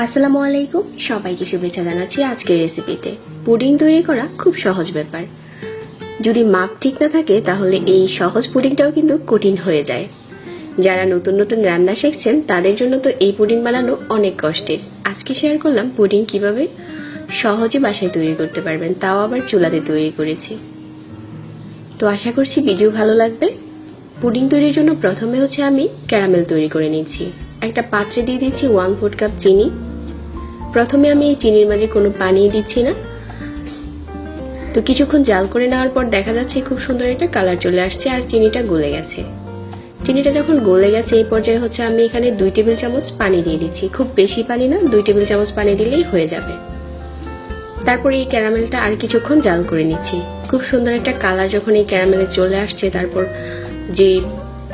আসসালামু আলাইকুম, সবাইকে শুভেচ্ছা জানাচ্ছি আজকের রেসিপিতে। পুডিং তৈরি করা খুব সহজ ব্যাপার। যদি মাপ ঠিক না থাকে তাহলে এই সহজ পুডিংটাও কিন্তু কঠিন হয়ে যায়। যারা নতুন নতুন রান্না শিখছেন তাদের জন্য তো এই পুডিং বানানো অনেক কষ্টের। আজকে শেয়ার করলাম পুডিং কিভাবে সহজে বাসায় তৈরি করতে পারবেন, তাও আবার চুলাতে তৈরি করেছি। তো আশা করছি ভিডিও ভালো লাগবে। পুডিং তৈরির জন্য প্রথমে আমি ক্যারামেল তৈরি করে নিচ্ছি। একটা পাত্রে দিয়ে দিচ্ছি 1/4 কাপ চিনি। প্রথমে আমি এই চিনির মাঝে কোনো পানি দিচ্ছি না। তো কিছুক্ষণ জাল করে নেওয়ার পর দেখা যাচ্ছে খুব সুন্দর একটা কালার চলে আসছে আর চিনিটা গলে গেছে। চিনিটা যখন গলে গেছে এই পর্যায়ে আমি এখানে 2 টেবিল চামচ পানি দিয়ে দিচ্ছি। খুব বেশি পানি না, 2 টেবিল চামচ পানি দিলেই হয়ে যাবে। তারপরে এই ক্যারামেলটা আর কিছুক্ষণ জাল করে নিচ্ছি। খুব সুন্দর একটা কালার যখন এই ক্যারামেলে চলে আসছে, তারপর যে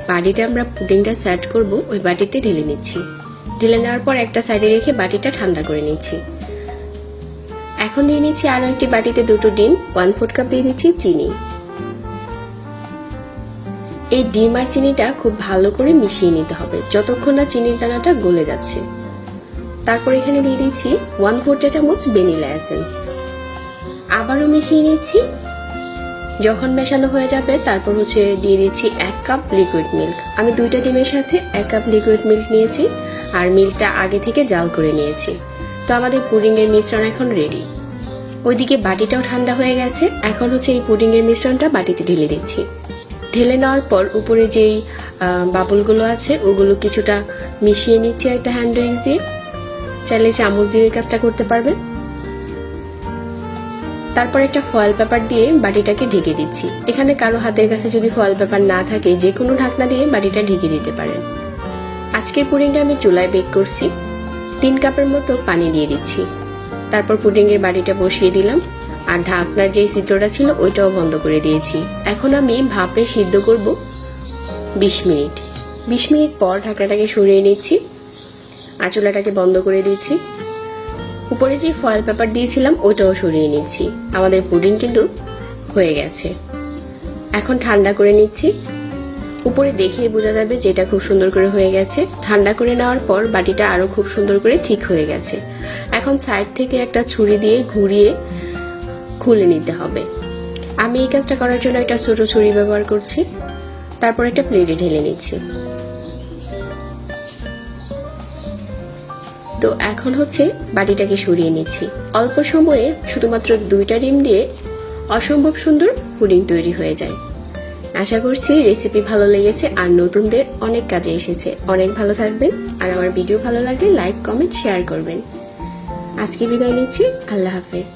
বাটিতে আমরা পুডিংটা সেট করব ওই বাটিতে ঢেলে নিচ্ছি। ঢেলে নেওয়ার পর একটা সাইডে রেখে বাটিটা ঠান্ডা করে নিচ্ছি। এখন নিয়ে নিচ্ছি আরো একটি বাটিতে 2টো ডিম, 1/4 কাপ দিয়ে দিচ্ছি চিনি। এই ডিম আর চিনিটা খুব ভালো করে মিশিয়ে নিতে হবে যতক্ষণ না চিনির দানাটা গলে যাচ্ছে। তারপর এখানে দিয়ে দিচ্ছি 1/4 চা চামচ ভ্যানিলা এসেন্স। আবারও মিশিয়ে নিচ্ছি। যখন মেশানো হয়ে যাবে তারপর দিয়ে দিচ্ছি 1 কাপ লিকুইড মিল্ক। আমি 2টা ডিমের সাথে 1 কাপ লিকুইড মিল্ক নিয়েছি আর মিল্কটা আগে থেকে জাল করে নিয়েছি। তো আমাদের পুডিং এর মিশ্রণ এখন রেডি। ওইদিকে বাটিটাও ঠান্ডা হয়ে গেছে। এখন এই পুডিং এর মিশ্রণটা বাটিতে ঢেলে দিচ্ছি। ঢেলে নেওয়ার পর উপরে যেই বাবলগুলো আছে ওগুলো কিছুটা মিশিয়ে নিচ্ছি একটা হ্যান্ড উইক্স দিয়ে। চাইলে চামচ দিয়ে এই কাজটা করতে পারবেন। তারপর একটা ফয়েল পেপার দিয়ে বাটিটাকে ঢেকে দিচ্ছি। এখানে কারো হাতের কাছে যদি ফয়েল পেপার না থাকে যে কোনো ঢাকনা দিয়ে বাটিটা ঢেকে দিতে পারেন। আজকের পুডিংটা আমি চুলায় বেক করছি। 3 কাপের মতো পানি দিয়ে দিচ্ছি। তারপর পুডিং এর বাটিটা বসিয়ে দিলাম আর ঢাকনার যে ছিদ্রটা ছিল ওইটাও বন্ধ করে দিয়েছি। এখন আমি ভাপে সিদ্ধ করব 20 মিনিট। 20 মিনিট পর ঢাকনাটাকে সরিয়ে নিচ্ছি আর চুলাটাকে বন্ধ করে দিচ্ছি। উপরে যে ফয়েল পেপার দিয়েছিলাম ওইটাও সরিয়ে নিচ্ছি। আমাদের পুডিং কিন্তু হয়ে গেছে। এখন ঠান্ডা করে নিচ্ছি। উপরে দেখিয়ে বোঝা যাবে যে এটা খুব সুন্দর করে হয়ে গেছে। ঠান্ডা করে নেওয়ার পর বাটিটা আরো খুব সুন্দর করে ঠিক হয়ে গেছে। এখন সাইড থেকে একটা ছুরি দিয়ে ঘুরিয়ে খুলে নিতে হবে। আমি এই কাজটা করার জন্য একটা ছোট ছুরি ব্যবহার করছি। তারপর একটা প্লেটে ঢেলে নিচ্ছি। তো এখন বাটিটাকে সরিয়ে নিচ্ছি। অল্প সময়ে শুধুমাত্র 2টা ডিম দিয়ে অসম্ভব সুন্দর পুডিং তৈরি হয়ে যায়। আশা করছি রেসিপি ভালো লেগেছে আর নতুনদের অনেক কাজে এসেছে। অনেক ভালো থাকবেন আর আমার ভিডিও ভালো লাগলে লাইক, কমেন্ট, শেয়ার করবেন। আজকে বিদায় নিচ্ছি। আল্লাহ হাফেজ।